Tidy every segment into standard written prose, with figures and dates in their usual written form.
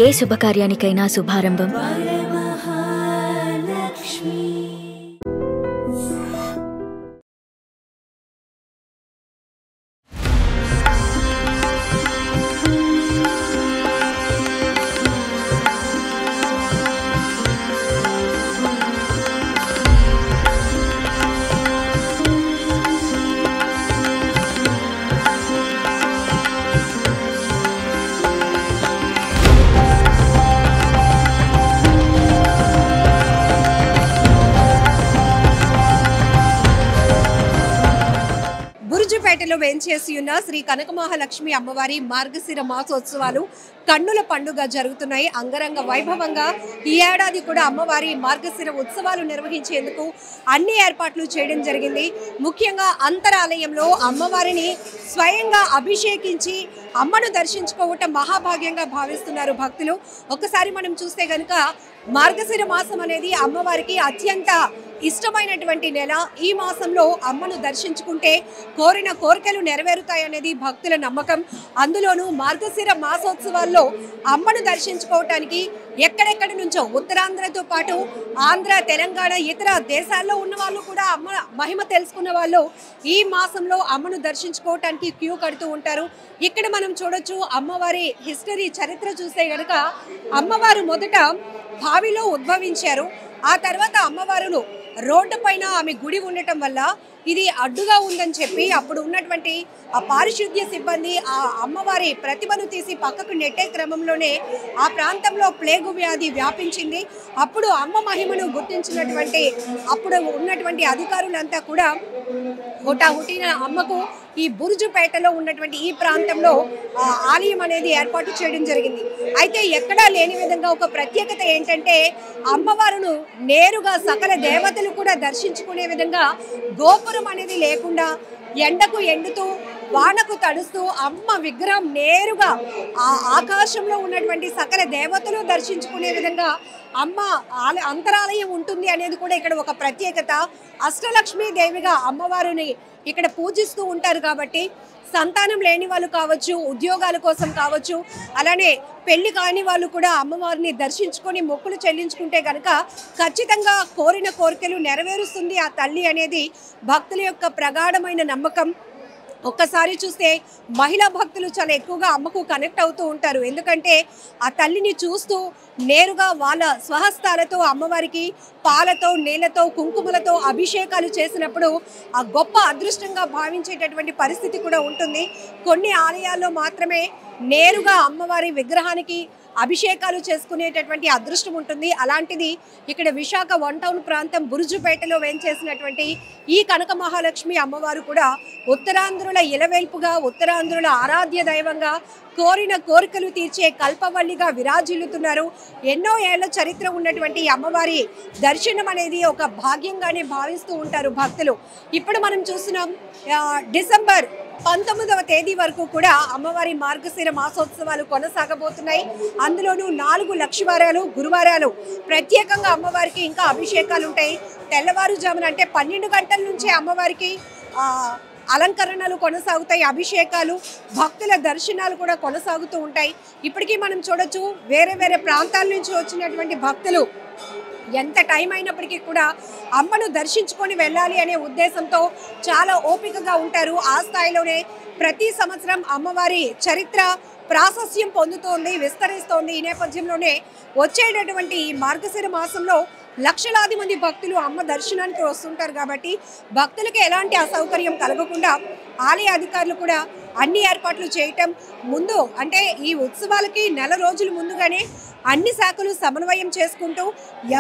ఏ శుభకార్యానికైనా శుభారంభం బురుజుపేటలో వేంచేసి ఉన్న శ్రీ కనక మహాలక్ష్మి అమ్మవారి మార్గశిర మాసోత్సవాలు కన్నుల పండుగ జరుగుతున్నాయి. అంగరంగ వైభవంగా ఈ ఏడాది కూడా అమ్మవారి మార్గశిర ఉత్సవాలు నిర్వహించేందుకు అన్ని ఏర్పాట్లు చేయడం జరిగింది. ముఖ్యంగా అంతరాలయంలో అమ్మవారిని స్వయంగా అభిషేకించి అమ్మను దర్శించుకోవటం మహాభాగ్యంగా భావిస్తున్నారు భక్తులు. ఒకసారి మనం చూస్తే గనుక మార్గశిర మాసం అనేది అమ్మవారికి అత్యంత ఇష్టమైనటువంటి నెల. ఈ మాసంలో అమ్మను దర్శించుకుంటే కోరిన కోరికలు నెరవేరుతాయనేది భక్తుల నమ్మకం. అందులోనూ మార్గశిర మాసోత్సవాల్లో అమ్మను దర్శించుకోవటానికి ఎక్కడెక్కడి నుంచో ఉత్తరాంధ్రతో పాటు ఆంధ్ర, తెలంగాణ, ఇతర దేశాల్లో ఉన్న వాళ్ళు కూడా అమ్మ మహిమ తెలుసుకున్న వాళ్ళు ఈ మాసంలో అమ్మను దర్శించుకోవటానికి క్యూ కడుతూ ఉంటారు. ఇక్కడ మనం చూడొచ్చు అమ్మవారి హిస్టరీ, చరిత్ర చూస్తే గనక అమ్మవారు మొదట బావిలో ఉద్భవించారు. ఆ తర్వాత అమ్మవారును రోడ్డు పైన ఆమె గుడి ఉండటం వల్ల ఇది అడ్డుగా ఉందని చెప్పి అప్పుడు ఉన్నటువంటి ఆ పారిశుద్ధ్య సిబ్బంది ఆ అమ్మవారి ప్రతిమను తీసి పక్కకు నెట్టే క్రమంలోనే ఆ ప్రాంతంలో ప్లేగు వ్యాధి వ్యాపించింది. అప్పుడు అమ్మ మహిమను గుర్తించినటువంటి అప్పుడు ఉన్నటువంటి అధికారులంతా కూడా హుటాహుటిన అమ్మకు ఈ బురుజుపేటలో ఉన్నటువంటి ఈ ప్రాంతంలో ఆలయం అనేది ఏర్పాటు చేయడం జరిగింది. అయితే ఎక్కడా లేని విధంగా ఒక ప్రత్యేకత ఏంటంటే అమ్మవారును నేరుగా సకల దేవతలు కూడా దర్శించుకునే విధంగా గోపురం అనేది లేకుండా ఎండకు ఎండుతూ వానకు తడుస్తూ అమ్మ విగ్రహం నేరుగా ఆ ఆకాశంలో ఉన్నటువంటి సకల దేవతలు దర్శించుకునే విధంగా అమ్మ అంతరాలయం ఉంటుంది అనేది కూడా ఇక్కడ ఒక ప్రత్యేకత. అష్టలక్ష్మీ దేవిగా అమ్మవారిని ఇక్కడ పూజిస్తూ ఉంటారు కాబట్టి సంతానం లేని వాళ్ళు కావచ్చు, ఉద్యోగాల కోసం కావచ్చు, అలానే పెళ్లి కాని వాళ్ళు కూడా అమ్మవారిని దర్శించుకొని మొక్కులు చెల్లించుకుంటే కనుక ఖచ్చితంగా కోరిన కోరికలు నెరవేరుస్తుంది ఆ తల్లి అనేది భక్తుల యొక్క ప్రగాఢమైన నమ్మకం. ఒక్కసారి చూస్తే మహిళా భక్తులు చాలా ఎక్కువగా అమ్మకు కనెక్ట్ అవుతూ ఉంటారు. ఎందుకంటే ఆ తల్లిని చూస్తూ నేరుగా వాళ్ళ స్వహస్తాలతో అమ్మవారికి పాలతో, నీళ్లతో, కుంకుమలతో అభిషేకాలు చేసినప్పుడు ఆ గొప్ప అదృష్టంగా భావించేటటువంటి పరిస్థితి కూడా ఉంటుంది. కొన్ని ఆలయాల్లో మాత్రమే నేరుగా అమ్మవారి విగ్రహానికి అభిషేకాలు చేసుకునేటటువంటి అదృష్టం ఉంటుంది. అలాంటిది ఇక్కడ విశాఖ 1 టౌన్ ప్రాంతం బురుజుపేటలో వేంచేసినటువంటి ఈ కనక మహాలక్ష్మి అమ్మవారు కూడా ఉత్తరాంధ్రుల ఇలవేల్పుగా, ఉత్తరాంధ్రుల ఆరాధ్య దైవంగా, కోరిన కోరికలు తీర్చే కల్పవల్లిగా విరాజిల్లుతున్నారు. ఎన్నో ఏళ్ల చరిత్ర ఉన్నటువంటి అమ్మవారి దర్శనం అనేది ఒక భాగ్యంగానే భావిస్తూ ఉంటారు భక్తులు. ఇప్పుడు మనం చూస్తున్నాం డిసెంబర్ 19వ తేదీ వరకు కూడా అమ్మవారి మార్గశిర మాసోత్సవాలు కొనసాగబోతున్నాయి. అందులోనూ 4 లక్షవారాలు, గురువారాలు ప్రత్యేకంగా అమ్మవారికి ఇంకా అభిషేకాలు ఉంటాయి. తెల్లవారుజామున అంటే 12 గంటల నుంచే అమ్మవారికి అలంకరణలు కొనసాగుతాయి, అభిషేకాలు, భక్తుల దర్శనాలు కూడా కొనసాగుతూ ఉంటాయి. ఇప్పటికీ మనం చూడొచ్చు వేరే వేరే ప్రాంతాల నుంచి వచ్చినటువంటి భక్తులు ఎంత టైం అయినప్పటికీ కూడా అమ్మను దర్శించుకొని వెళ్ళాలి అనే ఉద్దేశంతో చాలా ఓపికగా ఉంటారు. ఆ స్థాయిలోనే ప్రతి సంవత్సరం అమ్మవారి చరిత్ర ప్రాశస్యం పొందుతోంది, విస్తరిస్తోంది. ఈ నేపథ్యంలోనే వచ్చేటటువంటి ఈ మార్గశిర మాసంలో లక్షలాది మంది భక్తులు అమ్మ దర్శనానికి వస్తుంటారు కాబట్టి భక్తులకు ఎలాంటి అసౌకర్యం కలగకుండా ఆలయ అధికారులు కూడా అన్ని ఏర్పాట్లు చేయటం, ముందు అంటే ఈ ఉత్సవాలకి నెల రోజుల ముందుగానే అన్ని శాఖలు సమన్వయం చేసుకుంటూ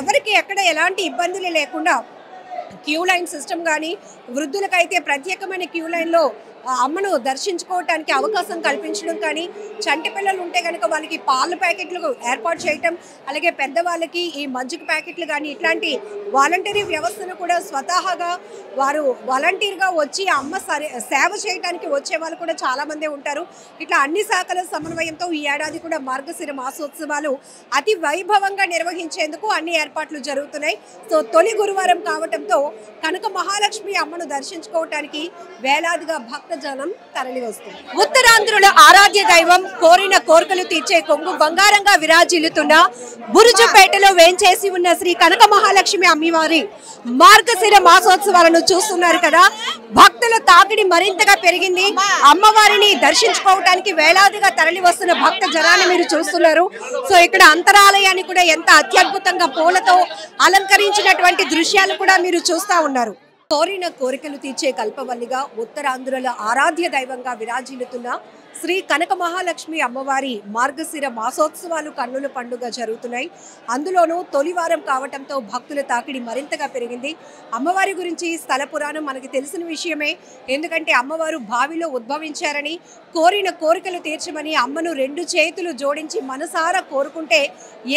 ఎవరికి ఎక్కడ ఎలాంటి ఇబ్బందులు లేకుండా క్యూ లైన్ సిస్టమ్ కానీ, వృద్ధులకైతే ప్రత్యేకమైన క్యూ లైన్లో అమ్మను దర్శించుకోవటానికి అవకాశం కల్పించడం కానీ, చంటి పిల్లలు ఉంటే కనుక వాళ్ళకి పాల ప్యాకెట్లు ఏర్పాటు చేయటం, అలాగే పెద్దవాళ్ళకి ఈ మజ్జిగ ప్యాకెట్లు కానీ ఇట్లాంటి వాలంటరీ వ్యవస్థను కూడా స్వతహాగా వారు వాలంటీర్గా వచ్చి అమ్మ సేవ చేయడానికి వచ్చే వాళ్ళు కూడా చాలామందే ఉంటారు. ఇట్లా అన్ని శాఖల సమన్వయంతో ఈ ఏడాది కూడా మార్గశిర మాసోత్సవాలు అతి వైభవంగా నిర్వహించేందుకు అన్ని ఏర్పాట్లు జరుగుతున్నాయి. సో తొలి గురువారం కావటంతో కనక మహాలక్ష్మి అమ్మను దర్శించుకోవటానికి వేలాదిగా భక్త భక్తజనం తరలి వస్తుంది. ఉత్తరాంధ్రుల ఆరాధ్య దైవం కోరిన కోరికలు తీర్చే కొంగు బంగారంగా విరాజిల్లుతున్న బురుజుపేటలో వేంచేసి ఉన్న శ్రీ కనక మహాలక్ష్మి అమ్మవారి మార్గశిర మాసోత్సవాలను చూస్తున్నారు కదా. భక్తుల తాకిడి మరింతగా పెరిగింది. అమ్మవారిని దర్శించుకోవడానికి వేలాదిగా తరలి వస్తున్న భక్త జనాన్ని మీరు చూస్తున్నారు. సో ఇక్కడ అంతరాలయాన్ని కూడా ఎంత అత్యద్భుతంగా పూలతో అలంకరించినటువంటి దృశ్యాలు కూడా మీరు చూస్తా ఉన్నారు. కోరిన కోరికలు తీర్చే కల్పవల్లిగా ఉత్తరాంధ్రుల ఆరాధ్య దైవంగా విరాజిల్లుతున్న శ్రీ కనక మహాలక్ష్మి అమ్మవారి మార్గశిర మాసోత్సవాలు కన్నుల పండుగ జరుగుతున్నాయి. అందులోనూ తొలివారం కావటంతో భక్తుల తాకిడి మరింతగా పెరిగింది. అమ్మవారి గురించి స్థల పురాణం మనకి తెలిసిన విషయమే. ఎందుకంటే అమ్మవారు బావిలో ఉద్భవించారని, కోరిన కోరికలు తీర్చమని అమ్మను 2 చేతులు జోడించి మనసారా కోరుకుంటే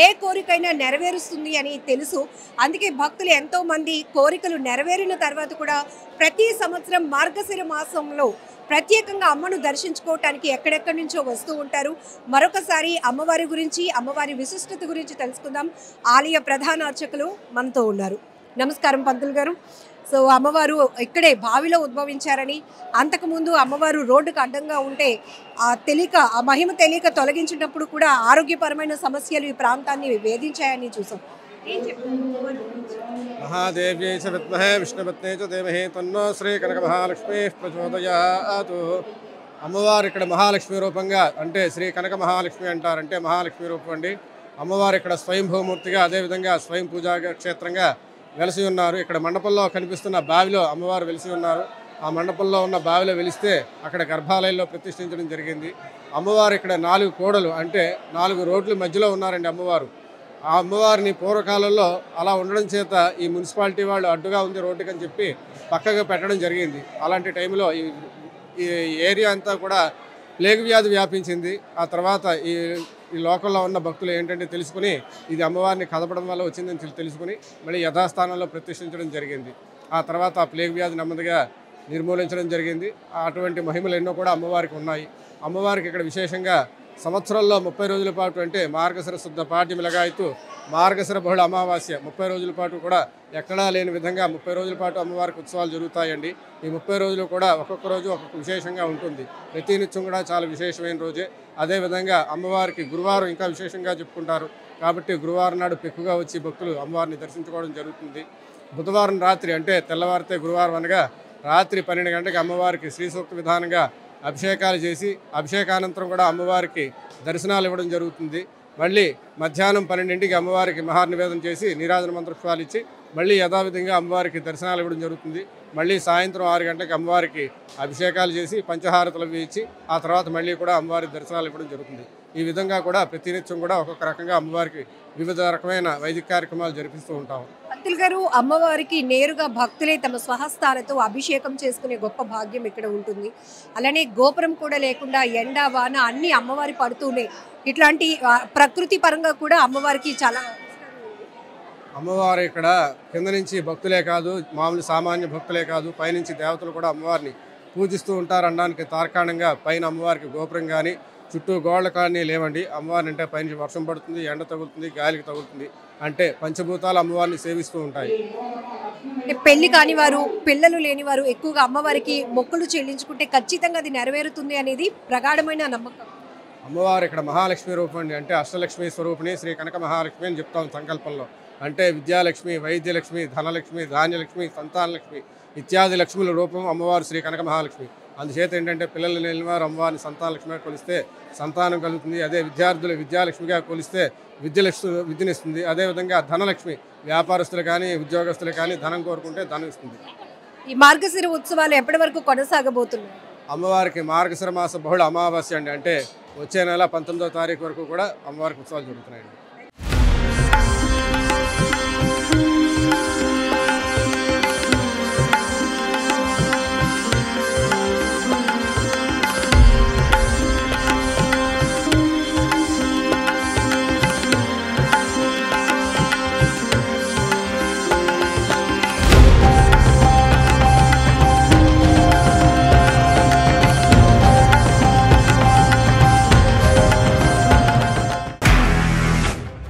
ఏ కోరికైనా నెరవేరుస్తుంది అని తెలుసు. అందుకే భక్తులు ఎంతో మంది కోరికలు నెరవేరిన తర్వాత కూడా ప్రతి సంవత్సరం మార్గశిర మాసంలో ప్రత్యేకంగా అమ్మను దర్శించుకోవటానికి ఎక్కడెక్కడి నుంచో వస్తూ ఉంటారు. మరొకసారి అమ్మవారి గురించి, అమ్మవారి విశిష్టత గురించి తెలుసుకుందాం. ఆలయ ప్రధాన అర్చకులు మనతో ఉన్నారు. నమస్కారం పంతులు గారు. సో అమ్మవారు ఇక్కడే బావిలో ఉద్భవించారని, అంతకుముందు అమ్మవారు రోడ్డుకు అడ్డంగా ఉంటే ఆ మహిమ తెలియక తొలగించినప్పుడు కూడా ఆరోగ్యపరమైన సమస్యలు ఈ ప్రాంతాన్ని వేధించాయని చూసాం. महादेव्यै च विद्महे विष्णुपत्न्यै च धीमहि तन्नो శ్రీ కనక మహాలక్ష్మి ప్రచోదయాత్. అమ్మవారు ఇక్కడ మహాలక్ష్మి రూపంగా, అంటే శ్రీ కనక మహాలక్ష్మి అంటారంటే మహాలక్ష్మి రూపం అండి. అమ్మవారు ఇక్కడ స్వయంభూమూర్తిగా, అదేవిధంగా స్వయం పూజా క్షేత్రంగా వెలిసి ఉన్నారు. ఇక్కడ మండపంలో కనిపిస్తున్న బావిలో అమ్మవారు వెలిసి ఉన్నారు. ఆ మండపంలో ఉన్న బావిలో వెలిస్తే అక్కడ గర్భాలయంలో ప్రతిష్ఠించడం జరిగింది. అమ్మవారు ఇక్కడ 4 కోడలు, అంటే 4 రోడ్ల మధ్యలో ఉన్నారండి అమ్మవారు. ఆ అమ్మవారిని పూర్వకాలంలో అలా ఉండడం చేత ఈ మున్సిపాలిటీ వాళ్ళు అడ్డుగా ఉంది రోడ్డుకి అని చెప్పి పక్కగా పెట్టడం జరిగింది. అలాంటి టైంలో ఈ ఏరియా అంతా కూడా ప్లేగ్ వ్యాధి వ్యాపించింది. ఆ తర్వాత ఈ లోకల్లో ఉన్న భక్తులు ఏంటంటే తెలుసుకుని ఇది అమ్మవారిని కదపడం వల్ల వచ్చిందని తెలుసుకుని మళ్ళీ యథాస్థానంలో ప్రతిష్ఠించడం జరిగింది. ఆ తర్వాత ఆ ప్లేగ్ వ్యాధి నెమ్మదిగా నిర్మూలించడం జరిగింది. అటువంటి మహిమలు ఎన్నో కూడా అమ్మవారికి ఉన్నాయి. అమ్మవారికి ఇక్కడ విశేషంగా సంవత్సరంలో 30 రోజుల పాటు, అంటే మార్గశిర శుద్ధ పాడ్యం లగాయతు మార్గశిర బహుళ అమావాస్య 30 రోజుల పాటు కూడా ఎక్కడా లేని విధంగా 30 రోజుల పాటు అమ్మవారికి ఉత్సవాలు జరుగుతాయండి. ఈ 30 రోజులు కూడా ఒక్కొక్క రోజు ఒక్కొక్క విశేషంగా ఉంటుంది. ప్రతి నిత్యం కూడా చాలా విశేషమైన రోజే. అదేవిధంగా అమ్మవారికి గురువారం ఇంకా విశేషంగా చెప్పుకుంటారు. కాబట్టి గురువారం నాడు ఎక్కువగా వచ్చి భక్తులు అమ్మవారిని దర్శించుకోవడం జరుగుతుంది. బుధవారం రాత్రి, అంటే తెల్లవారితే గురువారం అనగా రాత్రి 12 గంటలకు అమ్మవారికి శ్రీ సూక్త విధానంగా అభిషేకాలు చేసి, అభిషేకానంతరం కూడా అమ్మవారికి దర్శనాలు ఇవ్వడం జరుగుతుంది. మళ్ళీ మధ్యాహ్నం 12ంటికి అమ్మవారికి మహానివేదన చేసి నీరాజన మంత్రపుష్పాలు ఇచ్చి మళ్ళీ యథావిధంగా అమ్మవారికి దర్శనాలు ఇవ్వడం జరుగుతుంది. మళ్ళీ సాయంత్రం 6 గంటలకు అమ్మవారికి అభిషేకాలు చేసి పంచహారతలు ఇచ్చి ఆ తర్వాత మళ్ళీ కూడా అమ్మవారికి దర్శనాలు ఇవ్వడం జరుగుతుంది. ఈ విధంగా కూడా ప్రతినిత్యం కూడా ఒక్కొక్క రకంగా అమ్మవారికి వివిధ రకమైన వైదిక కార్యక్రమాలు జరిపిస్తూ ఉంటాం. పంతులు గారు, అమ్మవారికి నేరుగా భక్తులే తమ స్వహస్తాలతో అభిషేకం చేసుకునే గొప్ప భాగ్యం ఇక్కడ ఉంటుంది. అలానే గోపురం కూడా లేకుండా ఎండ వాన అన్ని అమ్మవారి పడుతూనే ఇట్లాంటి ప్రకృతి పరంగా కూడా అమ్మవారికి చాలా అమ్మవారు ఇక్కడ కింద నుంచి భక్తులే కాదు, మామూలు సామాన్య భక్తులే కాదు, పైనుంచి దేవతలు కూడా అమ్మవారిని పూజిస్తూ ఉంటారనడానికి తార్కాణంగా పైన అమ్మవారికి గోపురం కానీ చుట్టూ గోడల కానీ లేవండి. అమ్మవారిని అంటే పైన వర్షం పడుతుంది, ఎండ తగులుతుంది, గాలికి తగులుతుంది, అంటే పంచభూతాలు అమ్మవారిని సేవిస్తూ ఉంటాయి. పెళ్లి కాని వారు, పిల్లలు లేని వారు ఎక్కువగా అమ్మవారికి మొక్కులు చెల్లించుకుంటే ఖచ్చితంగా అది నెరవేరుతుంది అనేది ప్రగాఢమైన నమ్మకం. అమ్మవారు ఇక్కడ మహాలక్ష్మి రూపం అండి. అంటే అష్టలక్ష్మి స్వరూపిణి శ్రీ కనక మహాలక్ష్మి అని చెప్తాం సంకల్పంలో. అంటే విద్యాలక్ష్మి, వైద్యలక్ష్మి, ధనలక్ష్మి, ధాన్యలక్ష్మి, సంతానలక్ష్మి ఇత్యాది లక్ష్ముల రూపం అమ్మవారు శ్రీ కనక మహాలక్ష్మి. అందుచేత ఏంటంటే పిల్లలు లేని వారు అమ్మవారిని సంతానలక్ష్మిగా కొలిస్తే సంతానం కలుగుతుంది. అదే విద్యార్థులు విద్యాలక్ష్మిగా కొలిస్తే విద్యనిస్తుంది. అదేవిధంగా ధనలక్ష్మి, వ్యాపారస్తులు కానీ ఉద్యోగస్తులు కానీ ధనం కోరుకుంటే ధనం ఇస్తుంది. ఈ మార్గశిర ఉత్సవాలు ఎప్పటి వరకు కొనసాగబోతున్నాయి? అమ్మవారికి మార్గశిర మాస బహుళ అమావాస్య అండి. అంటే వచ్చే నెల 19వ తారీఖు వరకు కూడా అమ్మవారికి ఉత్సవాలు జరుగుతున్నాయండి.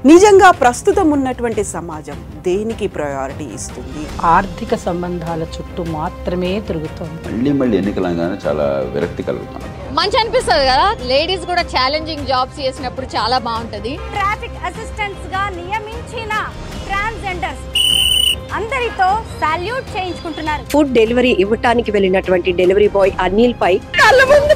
నిజంగా ప్రస్తుతం ఉన్నటువంటి సమాజం దేనికి ప్రయారిటీ ఇస్తుంది? ఆర్థిక సంబంధాల చుట్టూ మాత్రమే తిరుగుతోంది. మళ్ళీ ఎన్నికలంగానే చాలా విరక్తి కలుగుతాం. మంచి అనిపిస్తుంది కదా, లేడీస్ కూడా ఛాలెంజింగ్ జాబ్స్ చేసినప్పుడు చాలా బాగుంటది. ట్రాఫిక్ అసిస్టెంట్స్ గా నియమించిన ట్రాన్స్జెండర్స్ అందరితో సాల్యూట్ చేయించుకుంటున్నారు. ఫుడ్ డెలివరీ ఇవ్వటానికి వెళ్ళినటువంటి డెలివరీ బాయ్ అనిల్ పై కళ్ళ ముందు